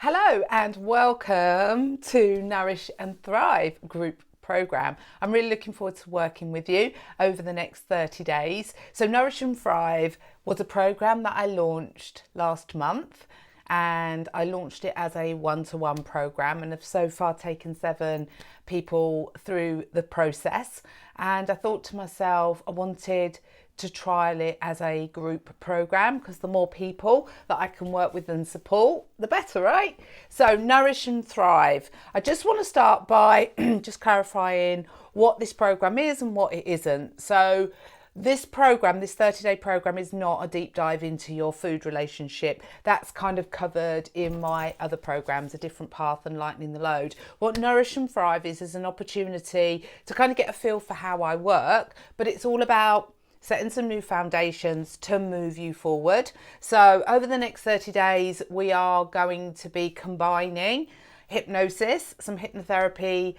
Hello and welcome to Nourish and Thrive group program. I'm really looking forward to working with you over the next 30 days. So Nourish and Thrive was a program that I launched last month, and I launched it as a one-to-one program and have so far taken 7 people through the process. And I thought to myself, I wanted to trial it as a group program because the more people that I can work with and support, the better, right? So Nourish and Thrive. I just want to start by just clarifying what this program is and what it isn't. So this program, this 30-day program, is not a deep dive into your food relationship. That's kind of covered in my other programs, A Different Path and Lightening the Load. What Nourish and Thrive is an opportunity to kind of get a feel for how I work, but it's all about setting some new foundations to move you forward. So over the next 30 days, we are going to be combining hypnosis, some hypnotherapy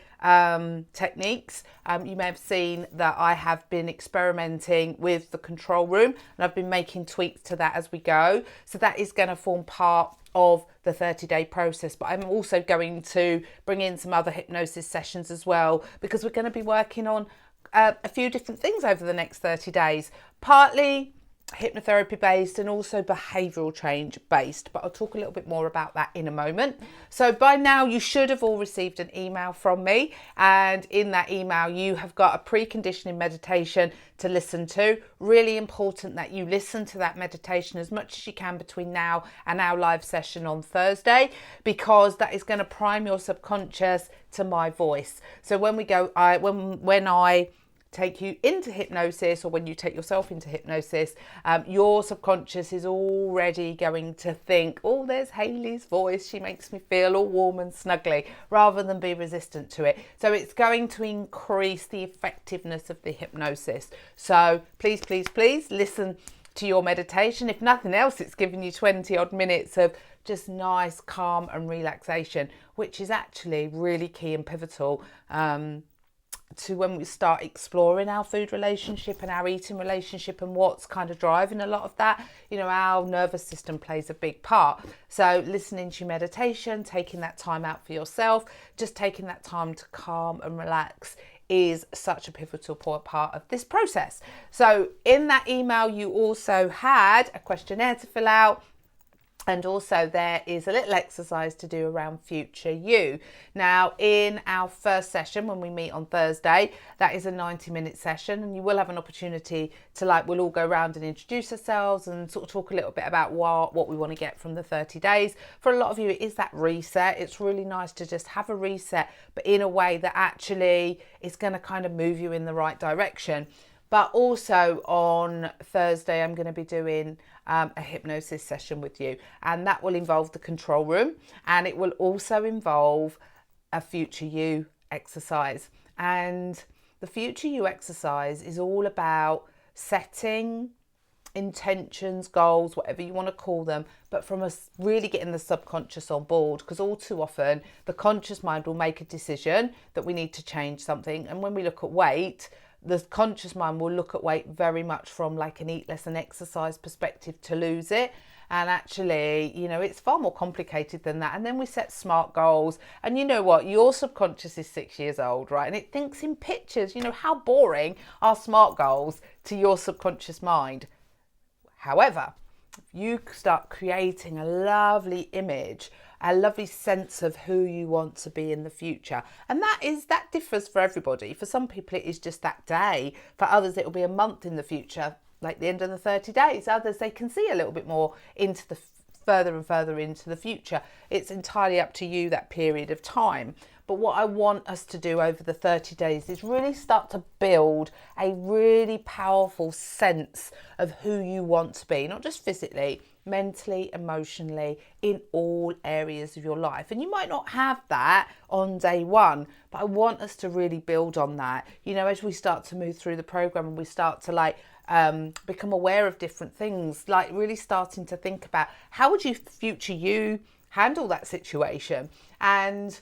techniques. You may have seen that I have been experimenting with the control room, and I've been making tweaks to that as we go. So that is going to form part of the 30-day process, but I'm also going to bring in some other hypnosis sessions as well, because we're going to be working on a few different things over the next 30 days, partly hypnotherapy based and also behavioural change based, but I'll talk a little bit more about that in a moment. So by now you should have all received an email from me, and in that email you have got a preconditioning meditation to listen to. Really important that you listen to that meditation as much as you can between now and our live session on Thursday, because that is going to prime your subconscious to my voice. So when we go, when I take you into hypnosis, or when you take yourself into hypnosis, your subconscious is already going to think, oh, there's Hayley's voice, she makes me feel all warm and snuggly, rather than be resistant to it. So it's going to increase the effectiveness of the hypnosis. So please, please, please listen to your meditation. If nothing else, it's giving you 20 odd minutes of just nice calm and relaxation, which is actually really key and pivotal to when we start exploring our food relationship and our eating relationship and what's kind of driving a lot of that. You know, our nervous system plays a big part. So listening to your meditation, taking that time out for yourself, just taking that time to calm and relax is such a pivotal part of this process. So in that email, you also had a questionnaire to fill out. And also there is a little exercise to do around future you. Now, in our first session, when we meet on Thursday, that is a 90-minute session, and you will have an opportunity to, we'll all go around and introduce ourselves and sort of talk a little bit about what we want to get from the 30 days. For a lot of you, it is that reset. It's really nice to just have a reset, but in a way that actually is going to kind of move you in the right direction. But also on Thursday, I'm going to be doing a hypnosis session with you, and that will involve the control room, and it will also involve a future you exercise. And the future you exercise is all about setting intentions, goals, whatever you want to call them, but from us really getting the subconscious on board, because all too often the conscious mind will make a decision that we need to change something. And when we look at weight, the conscious mind will look at weight very much from an eat less and exercise perspective to lose it. And actually, it's far more complicated than that. And then we set SMART goals. And you know what? Your subconscious is 6 years old, right? And it thinks in pictures. How boring are SMART goals to your subconscious mind? However, if you start creating a lovely image, a lovely sense of who you want to be in the future, and that differs for everybody. For some people, it is just that day. For others, it will be a month in the future, like the end of the 30 days. Others, they can see a little bit more into the further and further into the future. It's entirely up to you, that period of time. But what I want us to do over the 30 days is really start to build a really powerful sense of who you want to be, not just physically, mentally, emotionally, in all areas of your life. And you might not have that on day one, but I want us to really build on that. As we start to move through the program and we start to become aware of different things, really starting to think about how would you future you handle that situation. And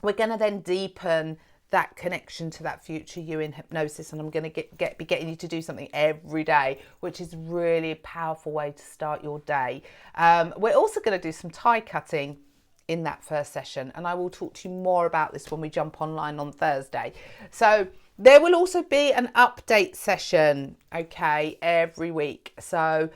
we're going to then deepen that connection to that future you in hypnosis, and I'm going to be getting you to do something every day, which is really a powerful way to start your day. We're also going to do some tie cutting in that first session. And I will talk to you more about this when we jump online on Thursday. So there will also be an update session, okay, every week. So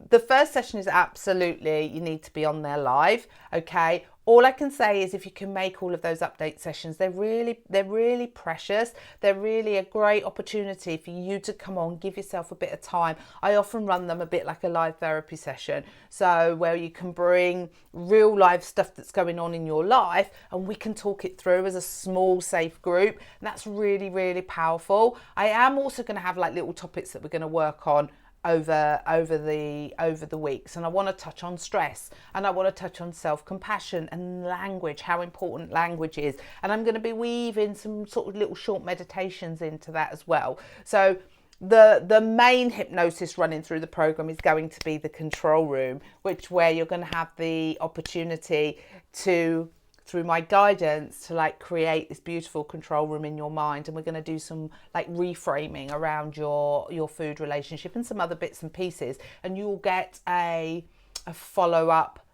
the first session is absolutely, you need to be on there live, okay? All I can say is if you can make all of those update sessions, they're really precious. They're really a great opportunity for you to come on, give yourself a bit of time. I often run them a bit like a live therapy session. So where you can bring real life stuff that's going on in your life and we can talk it through as a small, safe group. And that's really, really powerful. I am also going to have like little topics that we're going to work on over the weeks, and I want to touch on stress, and I want to touch on self-compassion and language, how important language is, and I'm going to be weaving some sort of little short meditations into that as well. So the main hypnosis running through the program is going to be the control room, where you're going to have the opportunity to, through my guidance, to like create this beautiful control room in your mind. And we're going to do some like reframing around your food relationship and some other bits and pieces. And you'll get a follow-up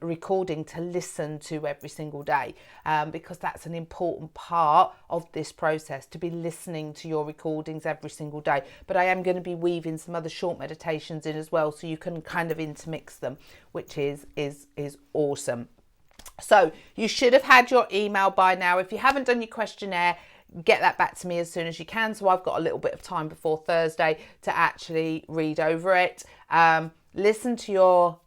recording to listen to every single day, because that's an important part of this process, to be listening to your recordings every single day. But I am going to be weaving some other short meditations in as well, so you can kind of intermix them, which is awesome. So you should have had your email by now. If you haven't done your questionnaire, get that back to me as soon as you can, so I've got a little bit of time before Thursday to actually read over it. Listen to your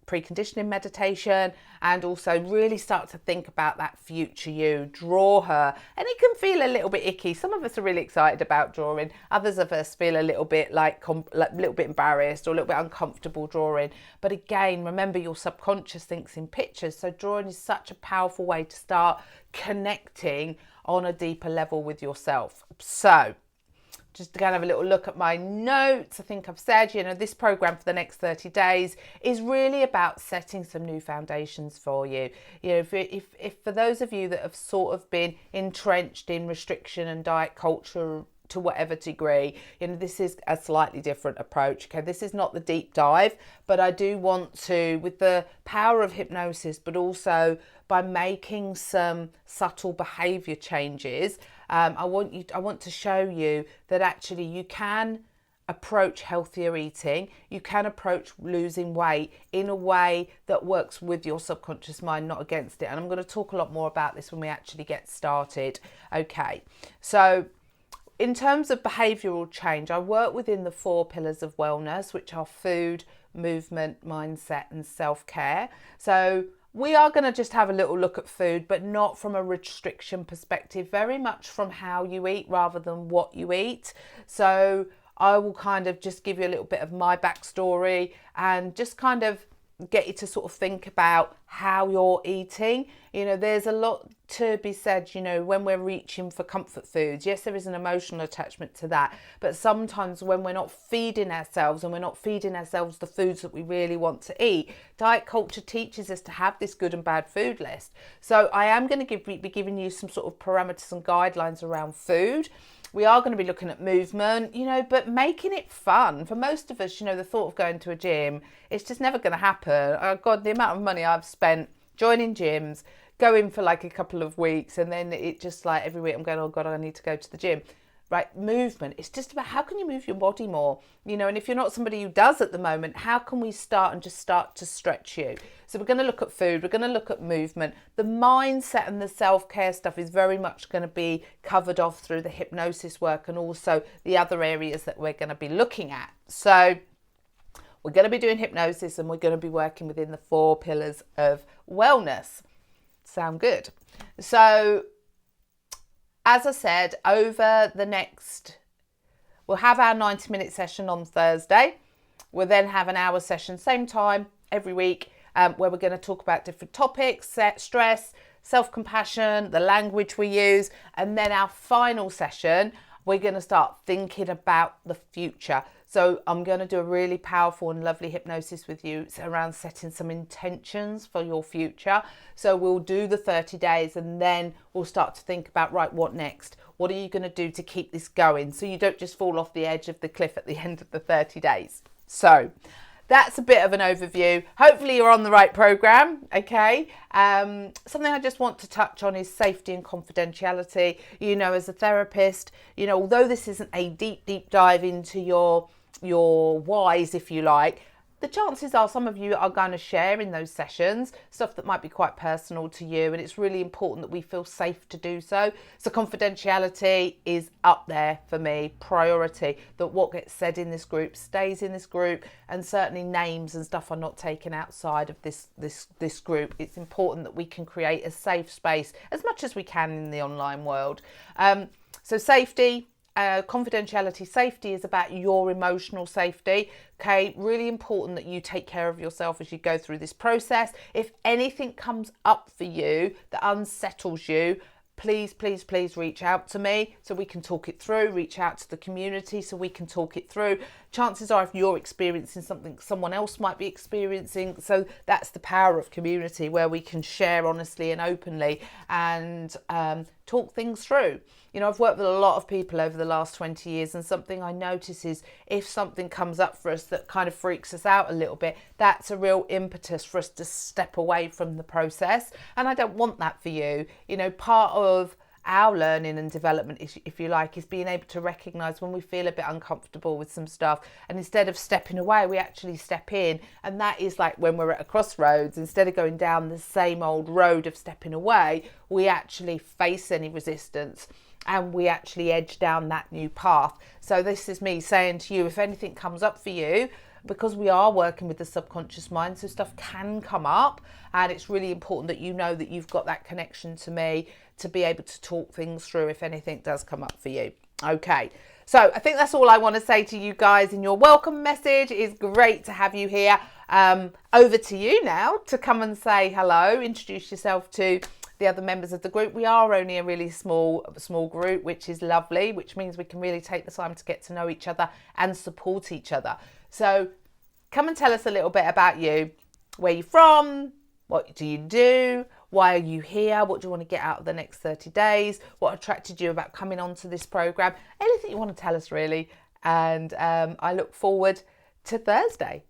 preconditioning meditation, and also really start to think about that future you. Draw her, and it can feel a little bit icky. Some of us are really excited about drawing, others of us feel a little bit like a little bit embarrassed or a little bit uncomfortable drawing. But again, remember, your subconscious thinks in pictures, so drawing is such a powerful way to start connecting on a deeper level with yourself. So just to kind of have a little look at my notes, I think I've said, this program for the next 30 days is really about setting some new foundations for you. If for those of you that have sort of been entrenched in restriction and diet culture to whatever degree, this is a slightly different approach. Okay, this is not the deep dive, but I do want to, with the power of hypnosis, but also by making some subtle behavior changes, I want to show you that actually you can approach healthier eating, you can approach losing weight in a way that works with your subconscious mind, not against it. And I'm going to talk a lot more about this when we actually get started. Okay, so in terms of behavioural change, I work within the 4 pillars of wellness, which are food, movement, mindset and self-care. So we are going to just have a little look at food, but not from a restriction perspective, very much from how you eat rather than what you eat. So I will kind of just give you a little bit of my backstory and just kind of get you to sort of think about how you're eating. There's a lot to be said, when we're reaching for comfort foods. Yes, there is an emotional attachment to that, but sometimes when we're not feeding ourselves and we're not feeding ourselves the foods that we really want to eat, diet culture teaches us to have this good and bad food list. So I am going to be giving you some sort of parameters and guidelines around food. We are going to be looking at movement, but making it fun. For most of us, the thought of going to a gym, it's just never going to happen. Oh God, the amount of money I've spent joining gyms, going for like a couple of weeks, and then it just like every week I'm going, oh God, I need to go to the gym. Right, movement. It's just about how can you move your body more, and if you're not somebody who does at the moment, how can we start to stretch you? So we're going to look at food, we're going to look at movement. The mindset and the self-care stuff is very much going to be covered off through the hypnosis work and also the other areas that we're going to be looking at. So we're going to be doing hypnosis and we're going to be working within the 4 pillars of wellness. Sound good? So as I said, over the next, we'll have our 90-minute session on Thursday. We'll then have an hour session, same time every week, where we're going to talk about different topics, stress, self-compassion, the language we use. And then our final session, we're going to start thinking about the future. So I'm going to do a really powerful and lovely hypnosis with you around setting some intentions for your future. So we'll do the 30 days and then we'll start to think about, right, what next? What are you going to do to keep this going so you don't just fall off the edge of the cliff at the end of the 30 days? So that's a bit of an overview. Hopefully you're on the right program, okay? Something I just want to touch on is safety and confidentiality. You know, as a therapist, you know, although this isn't a deep dive into your whys, if you like, the chances are some of you are going to share in those sessions stuff that might be quite personal to you, and it's really important that we feel safe to do so. So confidentiality is up there for me, priority, that what gets said in this group stays in this group, and certainly names and stuff are not taken outside of this group. It's important that we can create a safe space as much as we can in the online world. So safety. Confidentiality, safety is about your emotional safety. Okay, really important that you take care of yourself as you go through this process. If anything comes up for you that unsettles you, please reach out to me so we can talk it through. Reach out to the community so we can talk it through. Chances are if you're experiencing something someone else might be experiencing, so that's the power of community, where we can share honestly and openly and talk things through. You know, I've worked with a lot of people over the last 20 years, and something I notice is if something comes up for us that kind of freaks us out a little bit, that's a real impetus for us to step away from the process. And I don't want that for you. You know, part of our learning and development, if you like, is being able to recognise when we feel a bit uncomfortable with some stuff, and instead of stepping away, we actually step in. And that is like when we're at a crossroads, instead of going down the same old road of stepping away, we actually face any resistance and we actually edge down that new path. So this is me saying to you, if anything comes up for you, because we are working with the subconscious mind, so stuff can come up, and it's really important that you know that you've got that connection to me to be able to talk things through if anything does come up for you. Okay, so I think that's all I want to say to you guys in your welcome message. It's great to have you here. Over to you now to come and say hello, introduce yourself to the other members of the group. We are only a really small group, which is lovely, which means we can really take the time to get to know each other and support each other. So come and tell us a little bit about you. Where you're from, what do you do, why are you here, what do you want to get out of the next 30 days, what attracted you about coming onto this program, anything you want to tell us really. And I look forward to Thursday.